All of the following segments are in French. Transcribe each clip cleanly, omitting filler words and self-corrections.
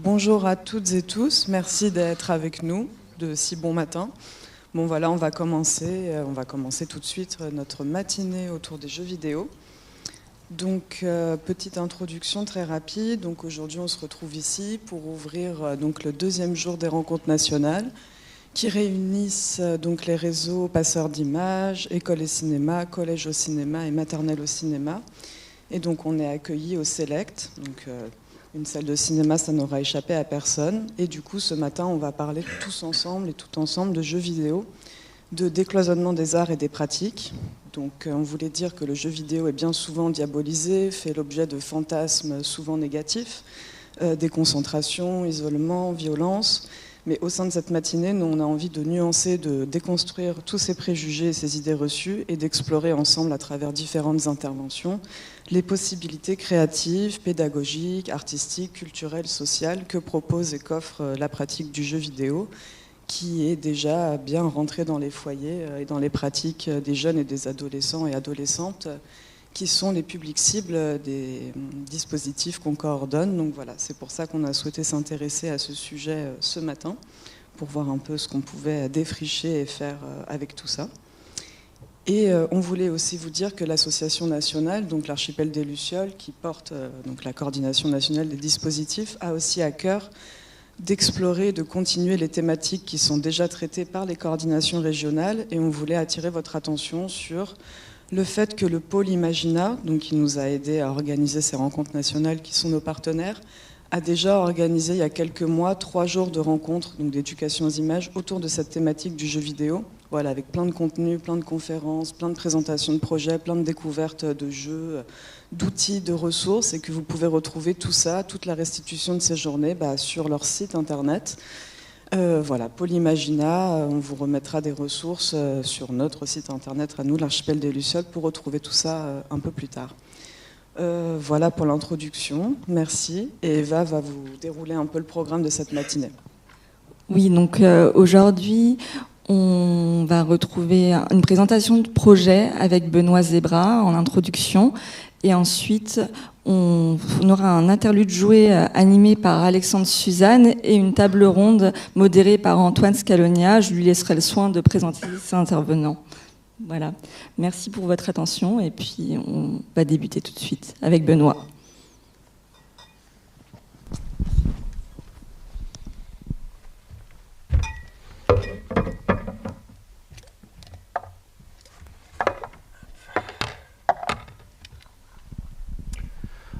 Bonjour à toutes et tous, merci d'être avec nous de si bon matin. Bon voilà, on va commencer tout de suite notre matinée autour des jeux vidéo. Donc petite introduction très rapide. Donc aujourd'hui on se retrouve ici pour ouvrir donc le deuxième jour des rencontres nationales qui réunissent donc les réseaux passeurs d'images, écoles et cinéma, collèges au cinéma et maternelles au cinéma. Et donc on est accueillis au Select. Donc, une salle de cinéma, ça n'aura échappé à personne. Et du coup, ce matin, on va parler tous ensemble et tout ensemble de jeux vidéo, de décloisonnement des arts et des pratiques. Donc, on voulait dire que le jeu vidéo est bien souvent diabolisé, fait l'objet de fantasmes souvent négatifs, déconcentration, isolement, violence. Mais au sein de cette matinée, nous, on a envie de nuancer, de déconstruire tous ces préjugés et ces idées reçues et d'explorer ensemble, à travers différentes interventions, les possibilités créatives, pédagogiques, artistiques, culturelles, sociales que propose et qu'offre la pratique du jeu vidéo, qui est déjà bien rentrée dans les foyers et dans les pratiques des jeunes et des adolescents et adolescentes qui sont les publics cibles des dispositifs qu'on coordonne. Donc voilà, c'est pour ça qu'on a souhaité s'intéresser à ce sujet ce matin, pour voir un peu ce qu'on pouvait défricher et faire avec tout ça. Et on voulait aussi vous dire que l'association nationale, donc l'Archipel des Lucioles, qui porte donc la coordination nationale des dispositifs, a aussi à cœur d'explorer, de continuer les thématiques qui sont déjà traitées par les coordinations régionales. Et on voulait attirer votre attention sur le fait que le pôle Imagina, donc qui nous a aidés à organiser ces rencontres nationales, qui sont nos partenaires, a déjà organisé il y a quelques mois 3 jours de rencontres, donc d'éducation aux images, autour de cette thématique du jeu vidéo. Voilà, avec plein de contenus, plein de conférences, plein de présentations de projets, plein de découvertes de jeux, d'outils, de ressources, et que vous pouvez retrouver tout ça, toute la restitution de ces journées sur leur site internet. Voilà, Pôle Imagina, on vous remettra des ressources sur notre site internet à nous, l'Archipel des Lucioles, pour retrouver tout ça un peu plus tard. Voilà pour l'introduction, merci. Et Eva va vous dérouler un peu le programme de cette matinée. Oui, donc aujourd'hui, on va retrouver une présentation de projet avec Benoît Zebra en introduction. Et ensuite, on aura un interlude joué animé par Alexandre Suzanne et une table ronde modérée par Antoine Scalonia. Je lui laisserai le soin de présenter ses intervenants. Voilà. Merci pour votre attention et puis on va débuter tout de suite avec Benoît.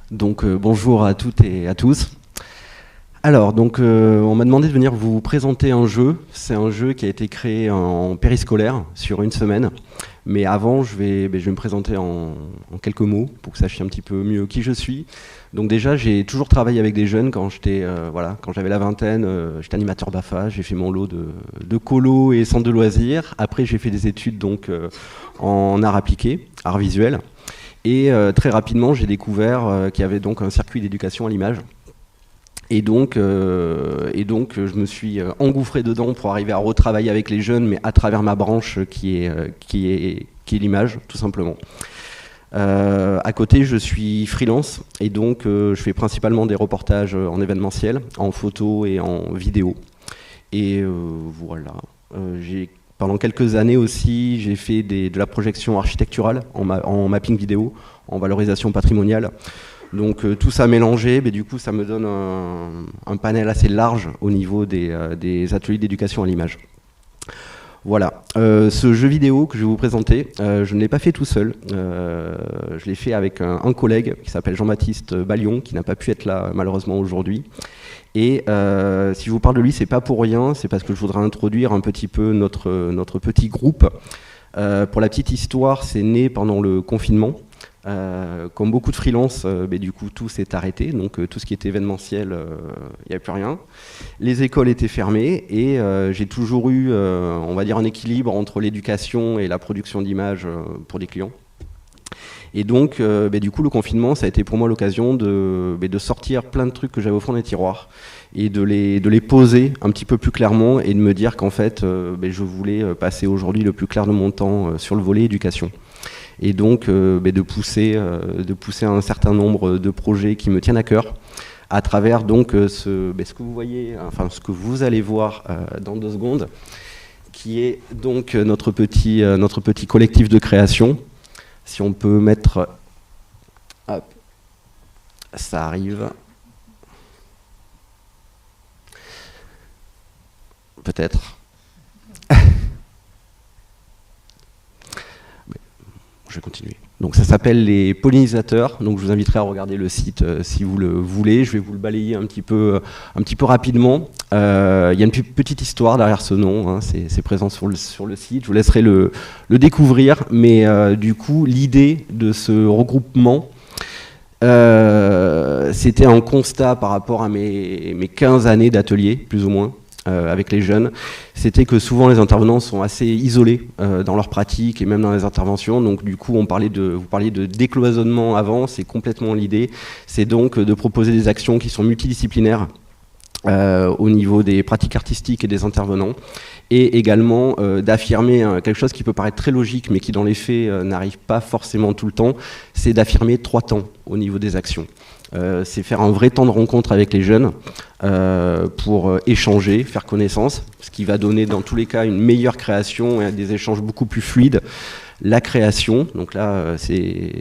Donc bonjour à toutes et à tous. Alors donc on m'a demandé de venir vous présenter un jeu. C'est un jeu qui a été créé en périscolaire sur une semaine. Mais avant je vais me présenter en quelques mots pour que vous sachiez un petit peu mieux qui je suis. Donc déjà j'ai toujours travaillé avec des jeunes quand j'étais quand j'avais la vingtaine. J'étais animateur BAFA, j'ai fait mon lot de colo et centre de loisirs. Après j'ai fait des études donc en art appliqué, art visuel. Et très rapidement, j'ai découvert qu'il y avait donc un circuit d'éducation à l'image. Et donc, je me suis engouffré dedans pour arriver à retravailler avec les jeunes, mais à travers ma branche qui est l'image, tout simplement. À côté, je suis freelance et donc je fais principalement des reportages en événementiel, en photo et en vidéo. Et voilà. Pendant quelques années aussi, j'ai fait de la projection architecturale en mapping vidéo, en valorisation patrimoniale. Donc tout ça mélangé, mais du coup ça me donne un panel assez large au niveau des ateliers d'éducation à l'image. Voilà, ce jeu vidéo que je vais vous présenter, je ne l'ai pas fait tout seul. Je l'ai fait avec un collègue qui s'appelle Jean-Baptiste Ballion, qui n'a pas pu être là malheureusement aujourd'hui. Et si je vous parle de lui, c'est pas pour rien, c'est parce que je voudrais introduire un petit peu notre petit groupe. Pour la petite histoire, c'est né pendant le confinement. Comme beaucoup de freelance, du coup tout s'est arrêté, donc tout ce qui était événementiel, il n'y avait plus rien. Les écoles étaient fermées et j'ai toujours eu, on va dire, un équilibre entre l'éducation et la production d'images pour des clients. Et donc, du coup, le confinement, ça a été pour moi l'occasion de sortir plein de trucs que j'avais au fond des tiroirs et de les poser un petit peu plus clairement et de me dire qu'en fait, je voulais passer aujourd'hui le plus clair de mon temps sur le volet éducation. Et donc, de pousser un certain nombre de projets qui me tiennent à cœur à travers donc ce que vous voyez, enfin ce que vous allez voir dans 2 secondes, qui est donc notre petit collectif de création. Si on peut mettre, hop, ça arrive. Peut-être. Je vais continuer. Donc ça s'appelle les pollinisateurs. Donc je vous inviterai à regarder le site si vous le voulez. Je vais vous le balayer un petit peu rapidement. Il y a une petite histoire derrière ce nom. Hein. C'est présent sur le site. Je vous laisserai le découvrir. Mais du coup, l'idée de ce regroupement, c'était un constat par rapport à mes 15 années d'atelier, plus ou moins. Avec les jeunes, c'était que souvent les intervenants sont assez isolés dans leur pratique et même dans les interventions. Donc du coup, vous parliez de décloisonnement avant, c'est complètement l'idée. C'est donc de proposer des actions qui sont multidisciplinaires au niveau des pratiques artistiques et des intervenants, et également d'affirmer quelque chose qui peut paraître très logique, mais qui dans les faits n'arrive pas forcément tout le temps, c'est d'affirmer 3 temps au niveau des actions. C'est faire un vrai temps de rencontre avec les jeunes pour échanger, faire connaissance, ce qui va donner dans tous les cas une meilleure création et des échanges beaucoup plus fluides. La création, donc là c'est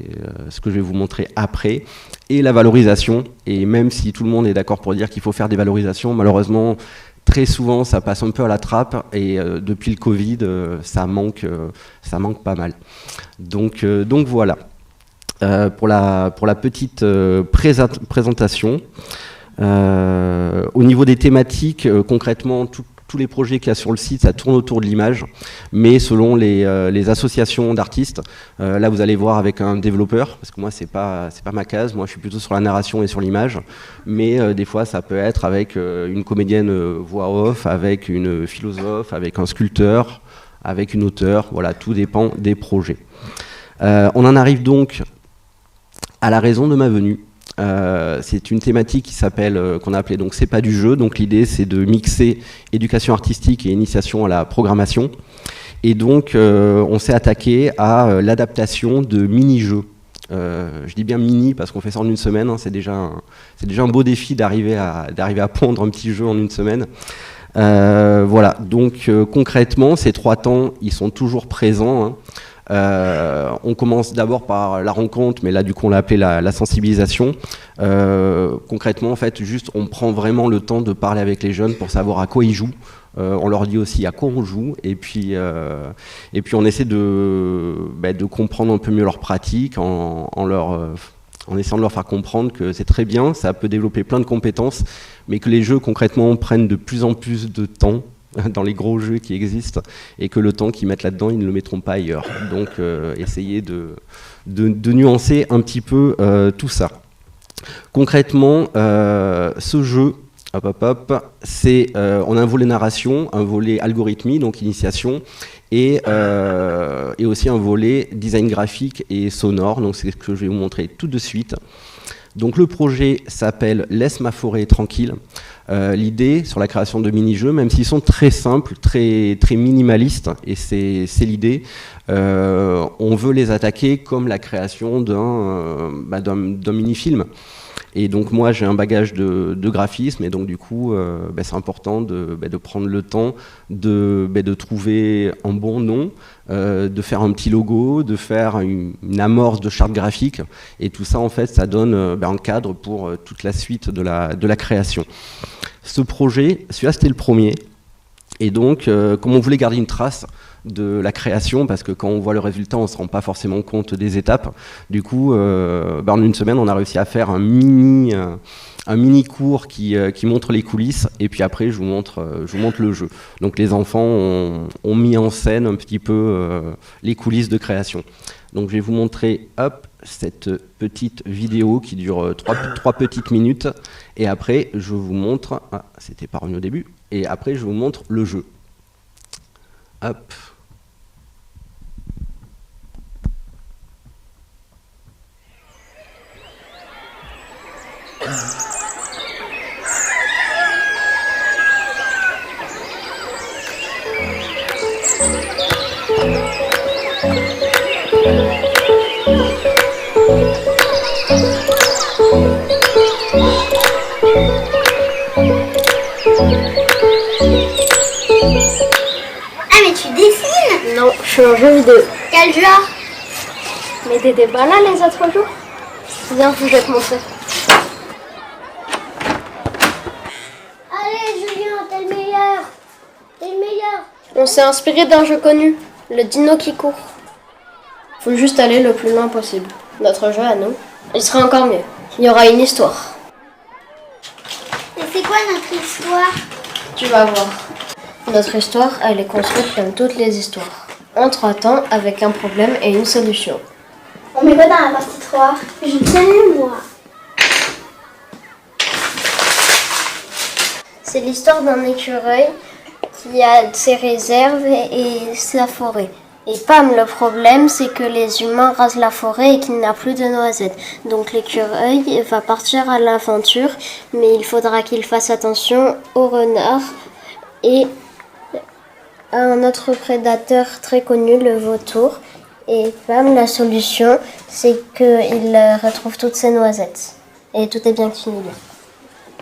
ce que je vais vous montrer après, et la valorisation. Et même si tout le monde est d'accord pour dire qu'il faut faire des valorisations, malheureusement très souvent ça passe un peu à la trappe, et depuis le Covid ça manque pas mal. Donc voilà. Pour la petite présentation. Au niveau des thématiques, concrètement, tous les projets qu'il y a sur le site, ça tourne autour de l'image, mais selon les associations d'artistes. Là, vous allez voir avec un développeur, parce que moi, c'est pas ma case. Moi, je suis plutôt sur la narration et sur l'image. Mais des fois, ça peut être avec une comédienne voix off, avec une philosophe, avec un sculpteur, avec une auteure. Voilà, tout dépend des projets. On en arrive donc à la raison de ma venue. C'est une thématique qui s'appelle, qu'on a appelée donc c'est pas du jeu. Donc l'idée c'est de mixer éducation artistique et initiation à la programmation. Et donc on s'est attaqué à l'adaptation de mini-jeux. Je dis bien mini parce qu'on fait ça en une semaine. Hein, c'est déjà un beau défi d'arriver à pondre un petit jeu en une semaine. Voilà. Donc concrètement, ces 3 temps, ils sont toujours présents. Hein. On commence d'abord par la rencontre, mais là du coup on l'a appelé la sensibilisation. Concrètement, en fait, juste on prend vraiment le temps de parler avec les jeunes pour savoir à quoi ils jouent. On leur dit aussi à quoi on joue, et puis on essaie de comprendre un peu mieux leur pratique en essayant de leur faire comprendre que c'est très bien, ça peut développer plein de compétences, mais que les jeux concrètement prennent de plus en plus de temps dans les gros jeux qui existent, et que le temps qu'ils mettent là-dedans, ils ne le mettront pas ailleurs. Donc essayer de nuancer un petit peu tout ça. Concrètement, ce jeu, c'est, on a un volet narration, un volet algorithmie, donc initiation, et aussi un volet design graphique et sonore, donc c'est ce que je vais vous montrer tout de suite. Donc le projet s'appelle « Laisse ma forêt tranquille ». L'idée sur la création de mini-jeux, même s'ils sont très simples, très, très minimalistes, et c'est l'idée, on veut les attaquer comme la création d'un mini-film. Et donc moi j'ai un bagage de graphisme, et donc du coup c'est important de prendre le temps de trouver un bon nom, de faire un petit logo, de faire une amorce de charte graphique, et tout ça en fait ça donne un cadre pour toute la suite de la création. Ce projet, celui-là c'était le premier, et donc comme on voulait garder une trace de la création, parce que quand on voit le résultat, on ne se rend pas forcément compte des étapes. Du coup, en une semaine, on a réussi à faire un mini cours qui montre les coulisses, et puis après, je vous montre le jeu. Donc les enfants ont mis en scène un petit peu les coulisses de création. Donc je vais vous montrer, cette petite vidéo qui dure 3 petites minutes, et après, je vous montre, c'était pas revenu au début, et après, je vous montre le jeu. Hop. Non, je suis en jeu vidéo. Quel genre? Mais t'étais pas là les autres jours? Viens, je vais te montrer. Allez Julien, t'es le meilleur. T'es le meilleur. On s'est inspiré d'un jeu connu, le dino qui court. Faut juste aller le plus loin possible. Notre jeu à nous, il sera encore mieux. Il y aura une histoire. Et c'est quoi notre histoire? Tu vas voir. Notre histoire, elle est construite comme toutes les histoires. En 3 temps, avec un problème et une solution. On met quoi dans la partie 3? Je sais moi. C'est l'histoire d'un écureuil qui a ses réserves et sa forêt. Et pam, le problème, c'est que les humains rasent la forêt et qu'il n'a plus de noisettes. Donc l'écureuil va partir à l'aventure, mais il faudra qu'il fasse attention aux renards et à un autre prédateur très connu, le vautour. Et pam, la solution, c'est qu'il retrouve toutes ses noisettes. Et tout est bien qui finit bien.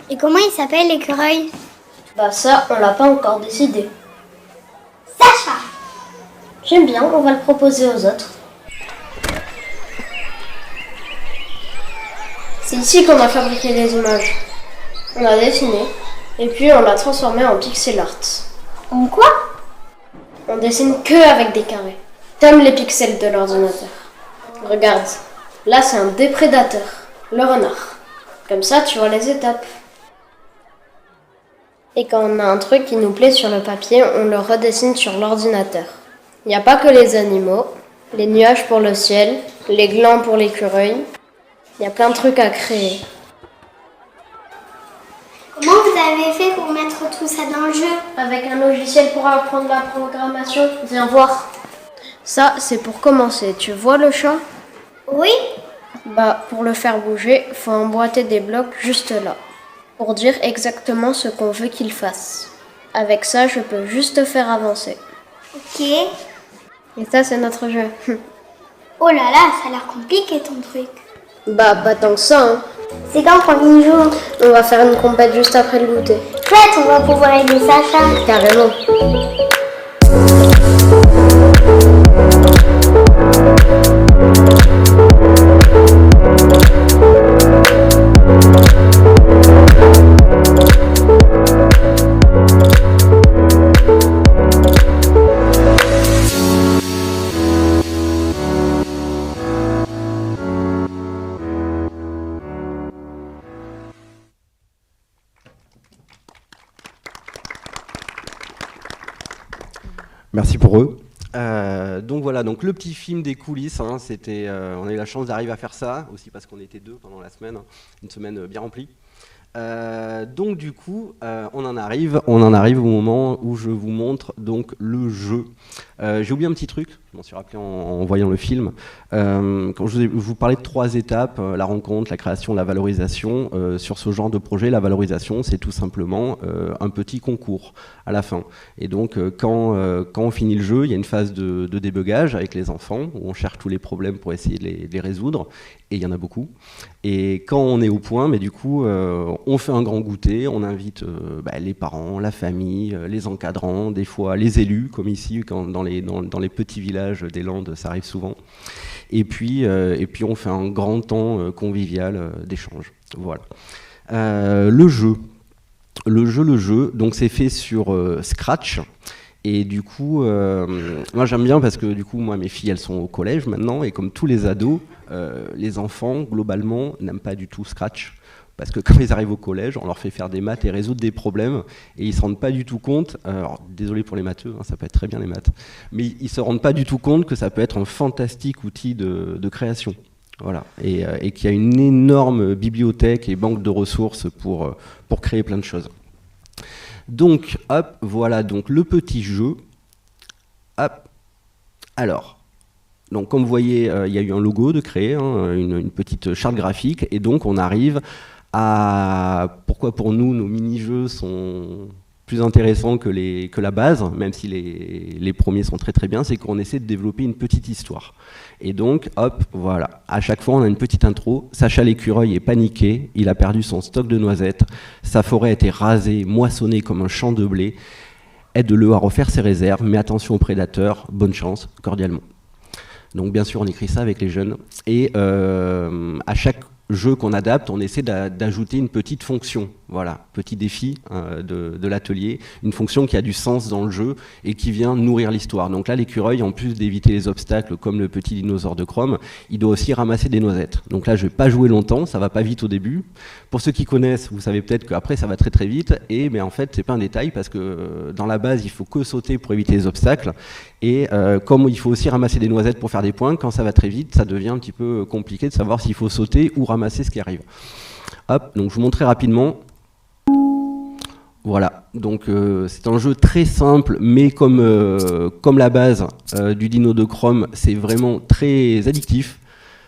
Et comment il s'appelle l'écureuil? Bah ça, on l'a pas encore décidé. Sacha. J'aime bien, on va le proposer aux autres. C'est ici qu'on a fabriqué les images. On a dessiné, et puis on l'a transformé en pixel art. En quoi? On dessine que avec des carrés, comme les pixels de l'ordinateur. Regarde, là c'est un déprédateur, le renard. Comme ça, tu vois les étapes. Et quand on a un truc qui nous plaît sur le papier, on le redessine sur l'ordinateur. Il n'y a pas que les animaux, les nuages pour le ciel, les glands pour l'écureuil. Il y a plein de trucs à créer. Comment vous avez fait pour mettre tout ça dans le jeu? Avec un logiciel pour apprendre la programmation, viens voir. Ça, c'est pour commencer. Tu vois le chat? Oui. Bah, pour le faire bouger, faut emboîter des blocs juste là, pour dire exactement ce qu'on veut qu'il fasse. Avec ça, je peux juste te faire avancer. Ok. Et ça, c'est notre jeu. Oh là là, ça a l'air compliqué ton truc. Bah, pas tant que ça, hein. C'est quand qu'on y joue? On va faire une compète juste après le goûter. Chouette, on va pouvoir aider Sacha. Carrément. Merci pour eux. Donc voilà, donc le petit film des coulisses, hein, c'était, on a eu la chance d'arriver à faire ça, aussi parce qu'on était 2 pendant la semaine, hein, une semaine bien remplie. Donc du coup, on en arrive au moment où je vous montre donc le jeu. J'ai oublié un petit truc, je m'en suis rappelé en voyant le film. Quand je vous parlais de 3 étapes, la rencontre, la création, la valorisation. Sur ce genre de projet, la valorisation, c'est tout simplement un petit concours à la fin. Et donc, quand on finit le jeu, il y a une phase de débugage avec les enfants, où on cherche tous les problèmes pour essayer de les résoudre. Et il y en a beaucoup. Et quand on est au point, mais du coup, on fait un grand goûter, on invite les parents, la famille, les encadrants, des fois les élus, comme ici, dans les petits villages des Landes, ça arrive souvent. Et puis on fait un grand temps convivial d'échange. Voilà. Le jeu, donc c'est fait sur Scratch. Et du coup, moi j'aime bien parce que du coup, moi mes filles elles sont au collège maintenant, et comme tous les ados, les enfants globalement n'aiment pas du tout Scratch. Parce que quand ils arrivent au collège, on leur fait faire des maths et résoudre des problèmes, et ils se rendent pas du tout compte, alors désolé pour les matheux, hein, ça peut être très bien les maths, mais ils se rendent pas du tout compte que ça peut être un fantastique outil de création. Voilà. Et qu'il y a une énorme bibliothèque et banque de ressources pour créer plein de choses. Donc, hop, voilà donc le petit jeu. Hop. Alors, donc comme vous voyez, il y a eu un logo de créer, hein, une petite charte graphique, et donc on arrive à... Pourquoi pour nous, nos mini-jeux sont plus intéressants que la base, même si les premiers sont très très bien, c'est qu'on essaie de développer une petite histoire. Et donc, hop, voilà, à chaque fois on a une petite intro. Sacha l'écureuil est paniqué, il a perdu son stock de noisettes, sa forêt a été rasée, moissonnée comme un champ de blé. aide-le à refaire ses réserves, mais attention aux prédateurs, bonne chance, cordialement. Donc bien sûr, on écrit ça avec les jeunes. Et à chaque jeu qu'on adapte, on essaie d'ajouter une petite fonction. Voilà, petit défi de l'atelier, une fonction qui a du sens dans le jeu et qui vient nourrir l'histoire. Donc là, l'écureuil, en plus d'éviter les obstacles comme le petit dinosaure de Chrome, il doit aussi ramasser des noisettes. Donc là, je ne vais pas jouer longtemps, ça ne va pas vite au début. Pour ceux qui connaissent, vous savez peut-être qu'après, ça va très très vite. Mais en fait, ce n'est pas un détail parce que dans la base, il faut que sauter pour éviter les obstacles. Et comme il faut aussi ramasser des noisettes pour faire des points, quand ça va très vite, ça devient un petit peu compliqué de savoir s'il faut sauter ou ramasser ce qui arrive. Hop, donc je vous montre très rapidement. Voilà, donc c'est un jeu très simple, mais comme la base du Dino de Chrome, c'est vraiment très addictif.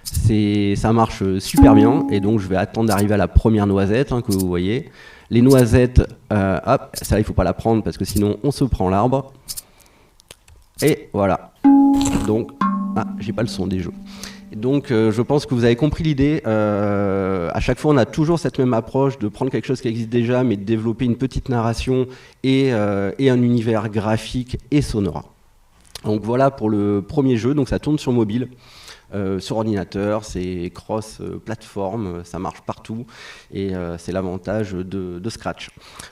Ça marche super bien, et donc je vais attendre d'arriver à la première noisette que vous voyez. Les noisettes, hop, ça il ne faut pas la prendre parce que sinon on se prend l'arbre. Et voilà, donc, j'ai pas le son des jeux. Donc je pense que vous avez compris l'idée. À chaque fois, on a toujours cette même approche de prendre quelque chose qui existe déjà, mais de développer une petite narration et un univers graphique et sonore. Donc voilà pour le premier jeu. Donc ça tourne sur mobile, sur ordinateur, c'est cross-plateforme, ça marche partout et c'est l'avantage de Scratch.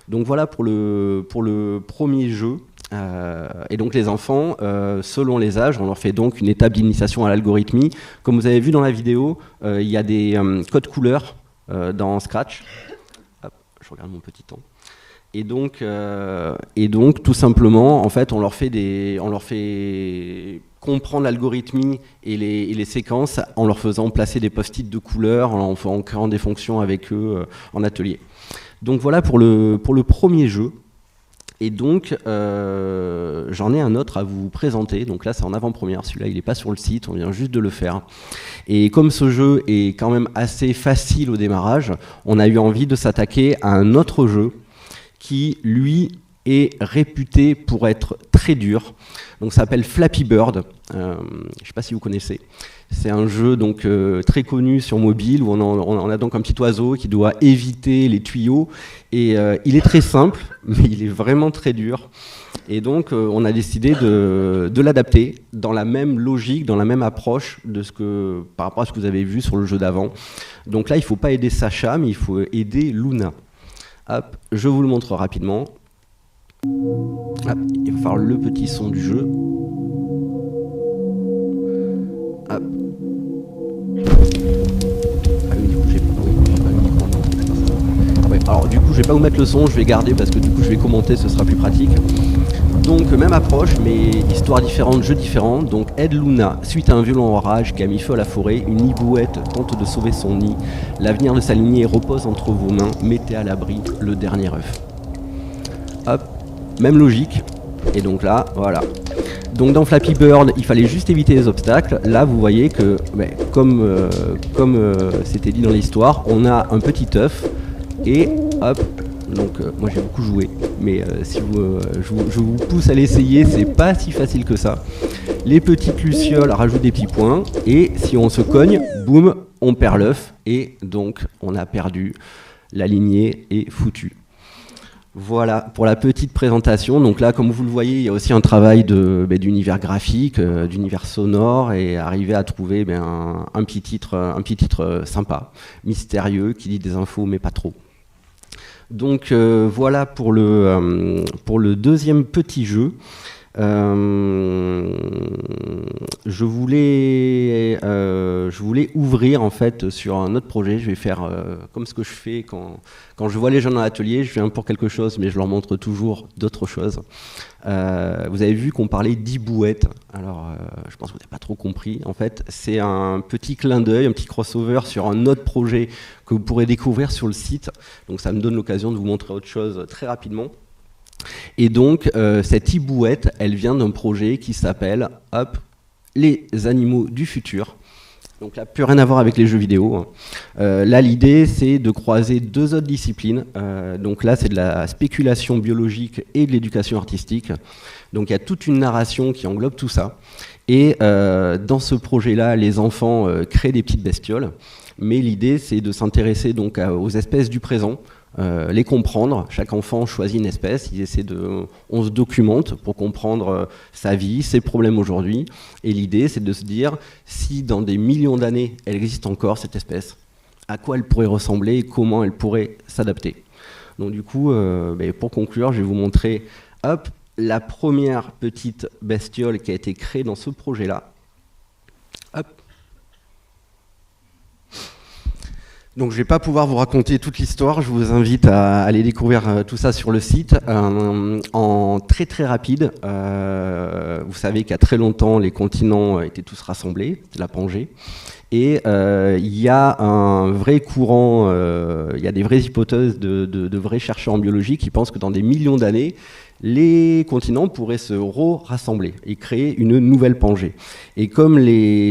Donc voilà pour le premier jeu. Et donc les enfants, selon les âges, on leur fait donc une étape d'initiation à l'algorithmie. Comme vous avez vu dans la vidéo, il y a des codes couleurs dans Scratch. Hop, je regarde mon petit temps. Et donc tout simplement, en fait, on leur fait comprendre l'algorithmie et les séquences en leur faisant placer des post-it de couleurs, en créant des fonctions avec eux en atelier. Donc voilà pour le premier jeu. Et donc, j'en ai un autre à vous présenter. Donc là, c'est en avant-première. Celui-là, il n'est pas sur le site, on vient juste de le faire. Et comme ce jeu est quand même assez facile au démarrage, on a eu envie de s'attaquer à un autre jeu qui, lui, est réputé pour être très dur. Donc, ça s'appelle Flappy Bird. Je ne sais pas si vous connaissez. C'est un jeu donc très connu sur mobile où on a donc un petit oiseau qui doit éviter les tuyaux et il est très simple mais il est vraiment très dur et donc on a décidé de l'adapter dans la même logique, dans la même approche par rapport à ce que vous avez vu sur le jeu d'avant. Donc là il ne faut pas aider Sacha mais il faut aider Luna. Hop, je vous le montre rapidement. Hop, il va falloir le petit son du jeu. Hop. Alors du coup je vais pas vous mettre le son, je vais garder parce que du coup je vais commenter, ce sera plus pratique. Donc même approche mais histoire différente, jeu différent. Donc aide Luna, suite à un violent orage qui a mis feu à la forêt, une hibouette tente de sauver son nid. L'avenir de sa lignée repose entre vos mains, mettez à l'abri le dernier œuf. Hop, même logique. Et donc là, voilà. Donc dans Flappy Bird, il fallait juste éviter les obstacles. Là, vous voyez que, comme c'était dit dans l'histoire, on a un petit œuf et hop. Donc moi j'ai beaucoup joué, mais si je vous pousse à l'essayer, c'est pas si facile que ça. Les petites lucioles rajoutent des petits points et si on se cogne, boum, on perd l'œuf et donc on a perdu. La lignée est foutue. Voilà pour la petite présentation. Donc là, comme vous le voyez, il y a aussi un travail d'univers graphique, d'univers sonore, et arriver à trouver un petit titre sympa, mystérieux, qui dit des infos, mais pas trop. Donc voilà pour le deuxième petit jeu. Je voulais ouvrir en fait sur un autre projet. Je vais faire comme ce que je fais quand je vois les gens dans l'atelier. Je viens pour quelque chose, mais je leur montre toujours d'autres choses. Vous avez vu qu'on parlait d'hibouette. Alors, je pense que vous n'avez pas trop compris. En fait, c'est un petit clin d'œil, un petit crossover sur un autre projet que vous pourrez découvrir sur le site. Donc, ça me donne l'occasion de vous montrer autre chose très rapidement. Et donc, cette hibouette, elle vient d'un projet qui s'appelle Les animaux du futur. Donc là, plus rien à voir avec les jeux vidéo. Là, l'idée, c'est de croiser deux autres disciplines. Donc là, c'est de la spéculation biologique et de l'éducation artistique. Donc il y a toute une narration qui englobe tout ça. Et dans ce projet-là, les enfants créent des petites bestioles. Mais l'idée, c'est de s'intéresser donc aux espèces du présent. les comprendre. Chaque enfant choisit une espèce, on se documente pour comprendre sa vie, ses problèmes aujourd'hui. Et l'idée, c'est de se dire, si dans des millions d'années, elle existe encore, cette espèce, à quoi elle pourrait ressembler et comment elle pourrait s'adapter. Donc du coup, pour conclure, je vais vous montrer la première petite bestiole qui a été créée dans ce projet-là. Donc je ne vais pas pouvoir vous raconter toute l'histoire, je vous invite à aller découvrir tout ça sur le site. En très très rapide, vous savez qu'il y a très longtemps, les continents étaient tous rassemblés, c'était la Pangée. Et il y a un vrai courant, il y a des vraies hypothèses de vrais chercheurs en biologie qui pensent que dans des millions d'années, les continents pourraient se rassembler et créer une nouvelle Pangée. Et comme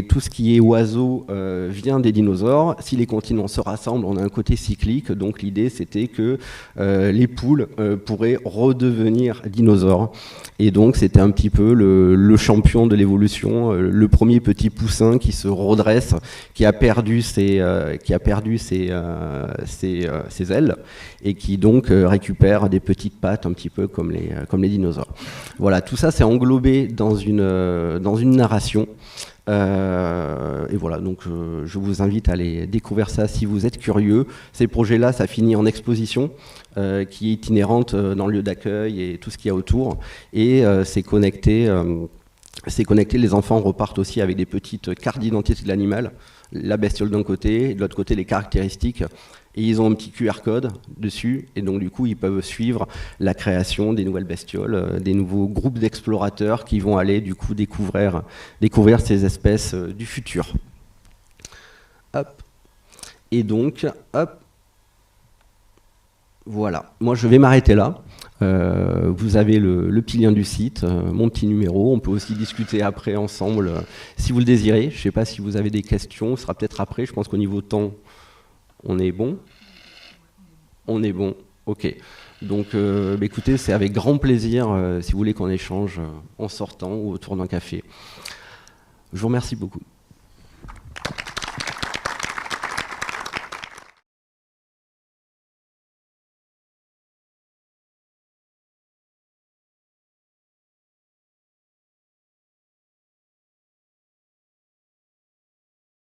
tout ce qui est oiseaux vient des dinosaures, si les continents se rassemblent, on a un côté cyclique. Donc l'idée, c'était que les poules pourraient redevenir dinosaures. Et donc c'était un petit peu le champion de l'évolution, le premier petit poussin qui se redresse, qui a perdu ses ailes et qui donc récupère des petites pattes un petit peu comme les dinosaures. Voilà, tout ça c'est englobé dans une narration. Et voilà, donc je vous invite à aller découvrir ça si vous êtes curieux. Ces projets-là, ça finit en exposition qui est itinérante dans le lieu d'accueil et tout ce qu'il y a autour. Et c'est connecté. Les enfants repartent aussi avec des petites cartes d'identité de l'animal, la bestiole d'un côté, de l'autre côté les caractéristiques. Et ils ont un petit QR code dessus, et donc du coup ils peuvent suivre la création des nouvelles bestioles, des nouveaux groupes d'explorateurs qui vont aller du coup découvrir ces espèces du futur. Hop. Et donc, hop. Voilà, moi je vais m'arrêter là. Vous avez le petit lien du site, mon petit numéro. On peut aussi discuter après ensemble si vous le désirez. Je ne sais pas si vous avez des questions, ce sera peut-être après. Je pense qu'au niveau temps, on est bon. On est bon, ok. Donc écoutez, c'est avec grand plaisir si vous voulez qu'on échange en sortant ou autour d'un café. Je vous remercie beaucoup.